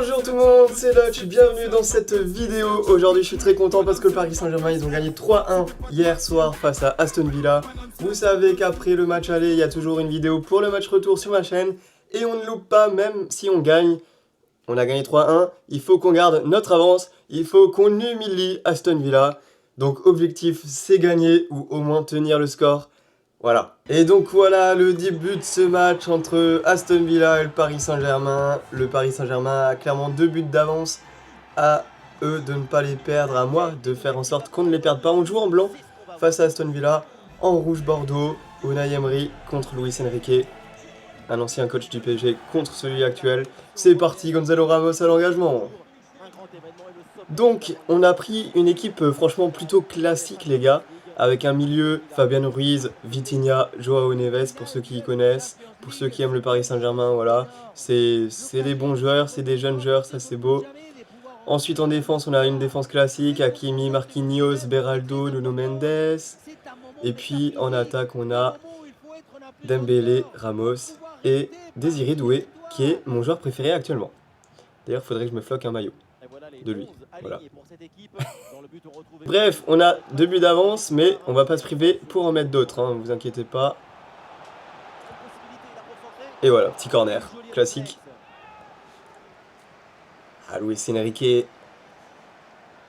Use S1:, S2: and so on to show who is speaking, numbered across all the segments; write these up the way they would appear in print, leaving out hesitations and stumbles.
S1: Bonjour tout le monde, c'est Lutch, bienvenue dans cette vidéo. Aujourd'hui je suis très content parce que le Paris Saint-Germain ils ont gagné 3-1 hier soir face à Aston Villa. Vous savez qu'après le match aller, il y a toujours une vidéo pour le match retour sur ma chaîne. Et on ne loupe pas, même si on gagne. On a gagné 3-1, il faut qu'on garde notre avance, il faut qu'on humilie Aston Villa. Donc objectif c'est gagner ou au moins tenir le score. Voilà. Et donc voilà le début de ce match entre Aston Villa et le Paris Saint-Germain. Le Paris Saint-Germain a clairement 2 buts d'avance. À eux de ne pas les perdre, à moi de faire en sorte qu'on ne les perde pas. On joue en blanc face à Aston Villa, en rouge Bordeaux, Unai Emery contre Luis Enrique, un ancien coach du PSG contre celui actuel. C'est parti, Gonzalo Ramos à l'engagement. Donc on a pris une équipe franchement plutôt classique les gars. Avec un milieu, Fabian Ruiz, Vitinha, Joao Neves, pour ceux qui y connaissent, pour ceux qui aiment le Paris Saint-Germain, voilà. C'est des bons joueurs, c'est des jeunes joueurs, ça c'est beau. Ensuite en défense, on a une défense classique, Hakimi, Marquinhos, Beraldo, Nuno Mendes. Et puis en attaque, on a Dembélé, Ramos et Désiré Doué, qui est mon joueur préféré actuellement. D'ailleurs, il faudrait que je me floque un maillot de lui. Voilà. Bref, on a 2 buts d'avance, mais on va pas se priver pour en mettre d'autres, hein, vous inquiétez pas. Et voilà, petit corner, classique. Ah, Luis Enrique.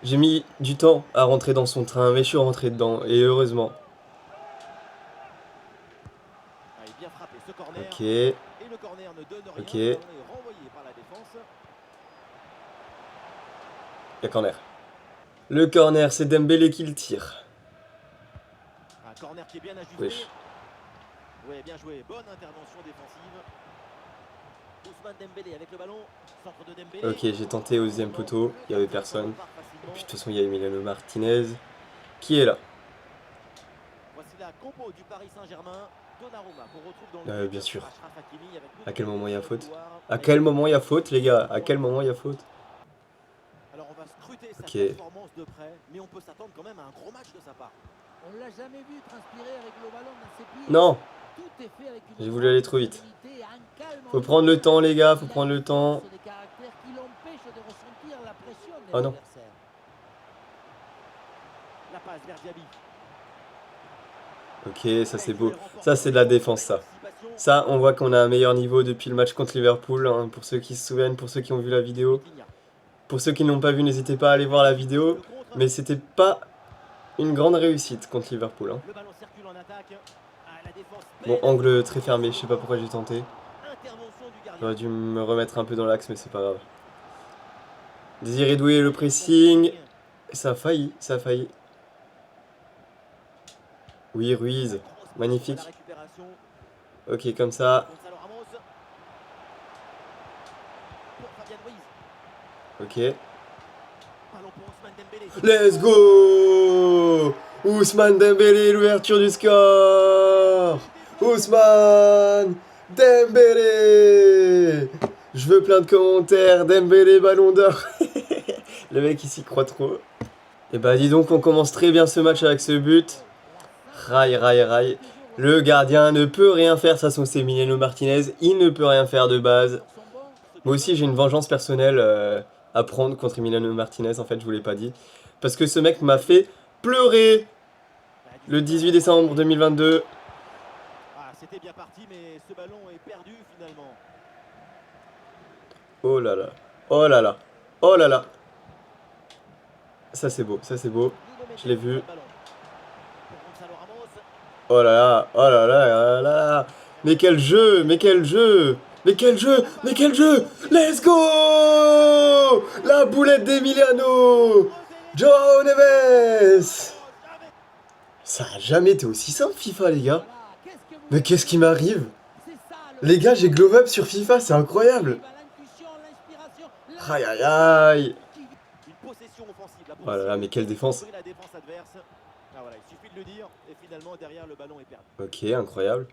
S1: J'ai mis du temps à rentrer dans son train, mais je suis rentré dedans, et heureusement. Ok. Ok. Il y a corner. Le corner, c'est Dembélé qui le tire.
S2: Un corner qui est bien ajusté.
S1: Wesh.
S2: Ouais, bien joué. Bonne intervention défensive. Ousmane Dembélé avec le ballon. Centre de Dembélé.
S1: Ok, j'ai tenté au deuxième poteau, il n'y avait personne. Et puis de toute façon, il y a Emiliano Martinez qui est là.
S2: Voici la compo du Paris Saint-Germain. Donnarumma qu'on retrouve dans le
S1: bien sûr.
S2: Achraf Hakimi avec
S1: À quel moment il y a faute?
S2: À
S1: À quel moment il y a faute, les gars? À quel moment il y a faute?
S2: Alors on va scruter sa
S1: Ok.
S2: performance de près, mais on peut s'attendre quand même à un gros match de sa part.
S3: On l'a jamais vu transpirer avec le ballon dans ses pieds.
S1: Non,
S3: Tout est fait avec une
S1: j'ai voulu aller trop vite.
S3: tranquillité, un calme
S1: Faut prendre le temps, les gars, faut prendre le temps.
S3: des caractères qui l'empêchent de ressentir la pression de
S1: Oh non.
S3: l'adversaire.
S2: La passe vers Diaby.
S1: Ok, ça c'est beau. Ça c'est de la défense, ça. Ça, on voit qu'on a un meilleur niveau depuis le match contre Liverpool, hein, pour ceux qui se souviennent, pour ceux qui ont vu la vidéo. Pour ceux qui n'ont pas vu, n'hésitez pas à aller voir la vidéo. Mais c'était pas une grande réussite contre Liverpool. Hein.
S2: Le ballon circule en attaque. Ah, la défense.
S1: Bon, angle très fermé, je sais pas pourquoi j'ai tenté.
S2: Intervention du gardien.
S1: J'aurais dû me remettre un peu dans l'axe, mais c'est pas grave. Désiré Doué, le pressing. Ça a failli, ça a failli. Oui, Ruiz. Magnifique.
S2: La récupération.
S1: Ok, comme ça.
S2: Gonzalo Ramos. Pour Fabian Ruiz.
S1: Ok.
S2: Ballon pour Ousmane Dembélé.
S1: Let's go! Ousmane Dembélé, l'ouverture du score! Ousmane Dembélé! Je veux plein de commentaires. Dembélé, ballon d'or. Le mec, il s'y croit trop. Et bah, dis donc, on commence très bien ce match avec ce but. Raï, raï, raï. Le gardien ne peut rien faire. De toute façon, c'est Emiliano Martinez. Il ne peut rien faire de base. Moi aussi, j'ai une vengeance personnelle à prendre contre Emiliano Martinez. En fait, je vous l'ai pas dit. Parce que ce mec m'a fait pleurer le 18 décembre 2022.
S2: Ah, c'était bien parti, mais ce ballon est perdu finalement.
S1: Oh là là. Oh là là. Oh là là. Ça, c'est beau. Ça, c'est beau. Je l'ai vu. Oh là là. Oh là là là là. Mais quel jeu. Mais quel jeu. Mais quel jeu. Mais quel jeu. Let's go. La boulette d'Emiliano. Joao Neves. Ça a jamais été aussi simple FIFA, les gars. Mais qu'est-ce qui m'arrive? Les gars, j'ai glow up sur FIFA, c'est incroyable. Aïe aïe aïe. Oh là là, mais quelle défense.
S2: Ah, voilà, il suffit de le dire, et finalement derrière le ballon est perdu.
S1: Ok, incroyable.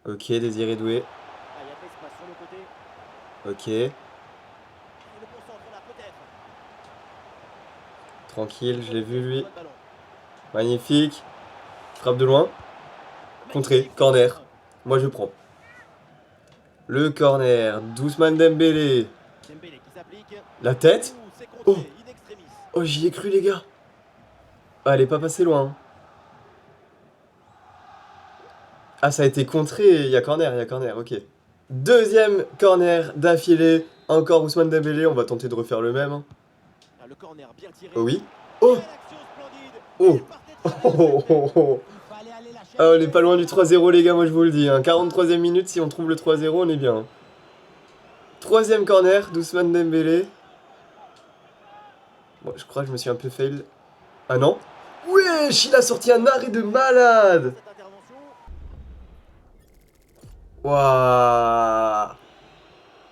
S1: Ok, Désiré Doué.
S2: Ah, il y a de l'espace sur le côté.
S1: Ok,
S2: Et le concentre là peut-être.
S1: tranquille, je l'ai vu lui.
S2: Bonne ballon.
S1: Magnifique. Frappe de loin. Contré, corner. Moi je prends. Le corner d'Ousmane Dembélé.
S2: Dembélé qui s'applique.
S1: La tête.
S2: Ouh, c'est
S1: Oh.
S2: contré, in extremis.
S1: Oh, j'y ai cru, les gars. Ah, elle est pas passée loin. Hein. Ah, ça a été contré. Il y a corner, ok. Deuxième corner d'affilée. Encore Ousmane Dembélé. On va tenter de refaire le même. Hein.
S2: Ah, le corner bien tiré.
S1: Oh oui. Oh.
S2: Quelle action splendide.
S1: Oh.
S2: Il partait
S1: Oh,
S2: très bien.
S1: oh, oh, oh.
S3: Il fallait aller la chercher.
S1: Ah, on est pas loin du 3-0, les gars, moi je vous le dis. Hein. 43e minute, si on trouve le 3-0, on est bien. Troisième corner d'Ousmane Dembélé. Bon, je crois que je me suis un peu fail. Ah non. Wesh, il a sorti un arrêt de malade.
S2: Cette intervention.
S1: Waouh.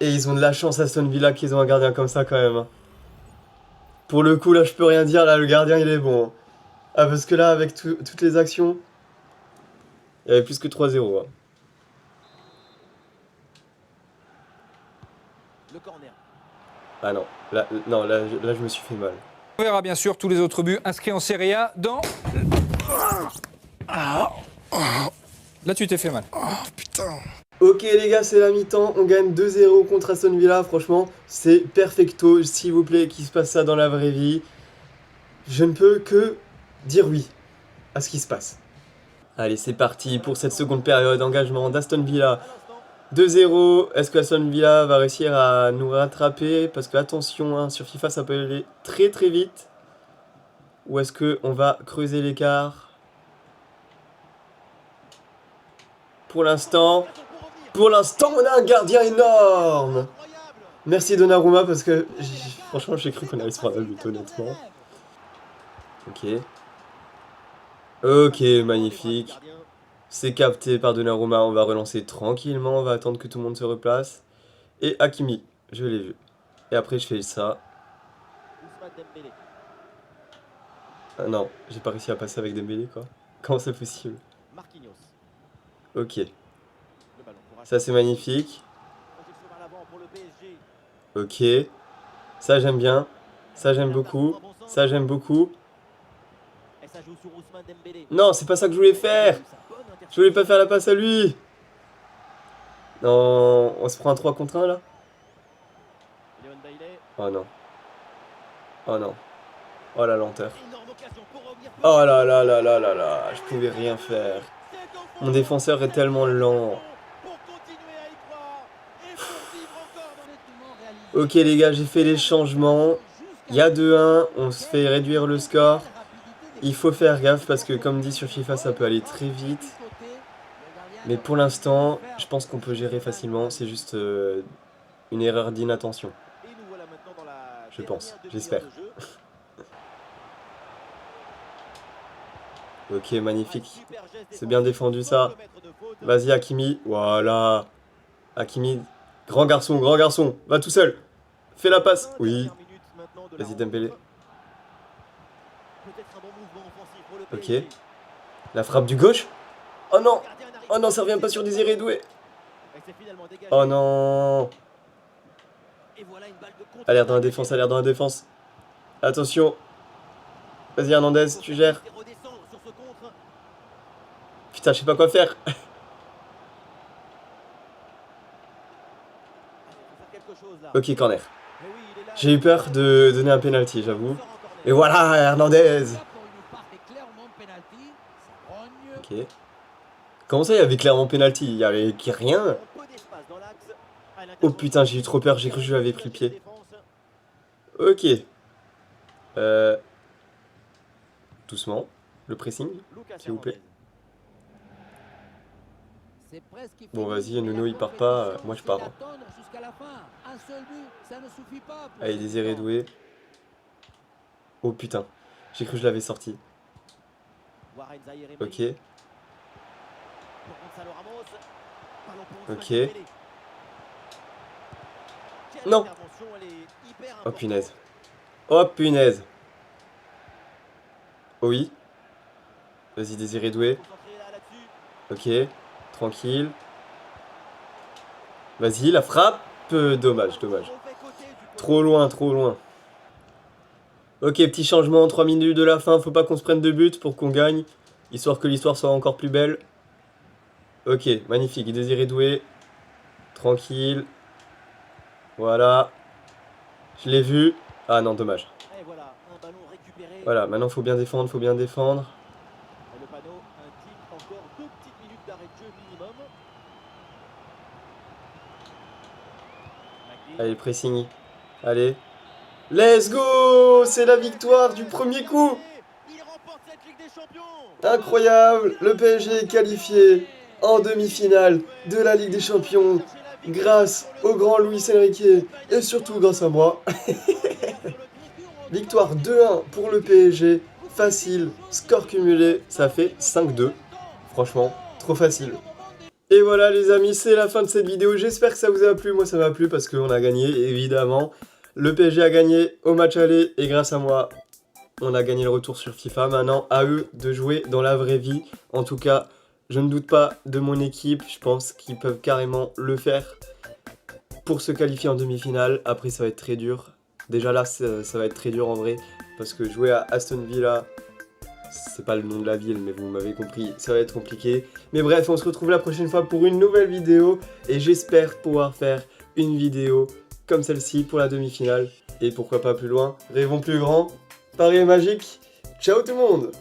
S1: Et ils ont de la chance, Aston Villa, qu'ils ont un gardien comme ça quand même. Hein. Pour le coup, là, je peux rien dire. Là, le gardien, il est bon. Hein. Ah, parce que là, avec toutes les actions, il y avait plus que 3-0. Hein.
S2: Le corner.
S1: Ah non. Là, non, là, je me suis fait mal.
S4: On verra bien sûr tous les autres buts inscrits en Serie A dans... Là, tu t'es fait mal.
S1: Ok les gars, c'est la mi-temps, on gagne 2-0 contre Aston Villa, franchement, c'est perfecto, s'il vous plaît, qu'il se passe ça dans la vraie vie. Je ne peux que dire oui à ce qui se passe. Allez, c'est parti pour cette seconde période, engagement d'Aston Villa. 2-0, est-ce que Aston Villa va réussir à nous rattraper? Parce que attention, hein, sur FIFA ça peut aller très très vite. Ou est-ce qu'on va creuser l'écart? Pour l'instant, on a un gardien énorme. Merci Donnarumma parce que franchement j'ai cru qu'on allait se prendre un but honnêtement. Ok. Ok, magnifique. C'est capté par Donnarumma, on va relancer tranquillement, on va attendre que tout le monde se replace. Et Hakimi, je l'ai vu. Et après je fais ça. Ah non, j'ai pas réussi à passer avec Dembélé quoi. Comment c'est possible? Ok. Ça c'est magnifique. Ok. Ça j'aime bien. Ça j'aime beaucoup. Ça j'aime beaucoup. Non, c'est pas ça que je voulais faire. Je voulais pas faire la passe à lui. Non, on se prend un 3 contre 1 là. Oh non. Oh non. Oh la lenteur. Oh là là là là là là. Je pouvais rien faire. Mon défenseur est tellement lent. Ok les gars, j'ai fait les changements. Il y a 2-1, on se fait réduire le score. Il faut faire gaffe parce que comme dit sur FIFA, ça peut aller très vite. Mais pour l'instant, je pense qu'on peut gérer facilement. C'est juste une erreur d'inattention. Je pense, j'espère. Ok, magnifique. C'est bien défendu ça. Vas-y Hakimi, voilà. Hakimi, grand garçon, va tout seul. Fais la passe, oui. Vas-y Dembélé. Ok. La frappe du gauche. Oh non, ça revient pas sur Désiré Doué. Oh non. Alerte dans la défense, Attention. Vas-y Hernandez, tu gères. Putain, je sais pas quoi faire. Ok, corner. J'ai eu peur de donner un penalty, j'avoue. Et voilà, Hernandez. Ok. Comment ça, il y avait clairement penalty? Il y avait rien. Oh putain, j'ai eu trop peur, j'ai cru que je lui avais pris le pied. Ok. Doucement. Le pressing, s'il vous plaît. Bon, vas-y, Nuno, il part pas. Moi, je pars. Allez, Désiré Doué. Oh putain. J'ai cru que je l'avais sorti. Ok. Ok. Non. Oh punaise. Oh punaise. Oh oui. Vas-y, Désiré Doué. Ok. Tranquille. Vas-y, la frappe. Dommage. Trop loin. Ok, petit changement. 3 minutes de la fin. Faut pas qu'on se prenne de but pour qu'on gagne. Histoire que l'histoire soit encore plus belle. Ok, magnifique. Désiré Doué. Tranquille. Voilà. Je l'ai vu. Ah non, dommage.
S2: Et voilà, un ballon récupéré.
S1: Voilà, maintenant faut bien défendre, faut bien défendre.
S2: Et le panneau indique encore 2 petites minutes d'arrêt de jeu minimum. McGinn.
S1: Allez, pressing. Allez. Let's go! C'est la victoire du premier coup!
S2: Il remporte cette Ligue des Champions.
S1: Incroyable! Le PSG est qualifié en demi-finale de la Ligue des Champions grâce au grand Luis Enrique et surtout grâce à moi. Victoire 2-1 pour le PSG, facile, score cumulé, ça fait 5-2. Franchement, trop facile. Et voilà les amis, c'est la fin de cette vidéo, j'espère que ça vous a plu, moi ça m'a plu parce qu'on a gagné évidemment. Le PSG a gagné au match aller et grâce à moi, on a gagné le retour sur FIFA. Maintenant, à eux de jouer dans la vraie vie. En tout cas, je ne doute pas de mon équipe, je pense qu'ils peuvent carrément le faire pour se qualifier en demi-finale. Après, ça va être très dur. Déjà là, ça va être très dur en vrai, parce que jouer à Aston Villa, c'est pas le nom de la ville, mais vous m'avez compris, ça va être compliqué. Mais bref, on se retrouve la prochaine fois pour une nouvelle vidéo, et j'espère pouvoir faire une vidéo comme celle-ci pour la demi-finale, et pourquoi pas plus loin. Rêvons plus grand, Paris est magique, ciao tout le monde!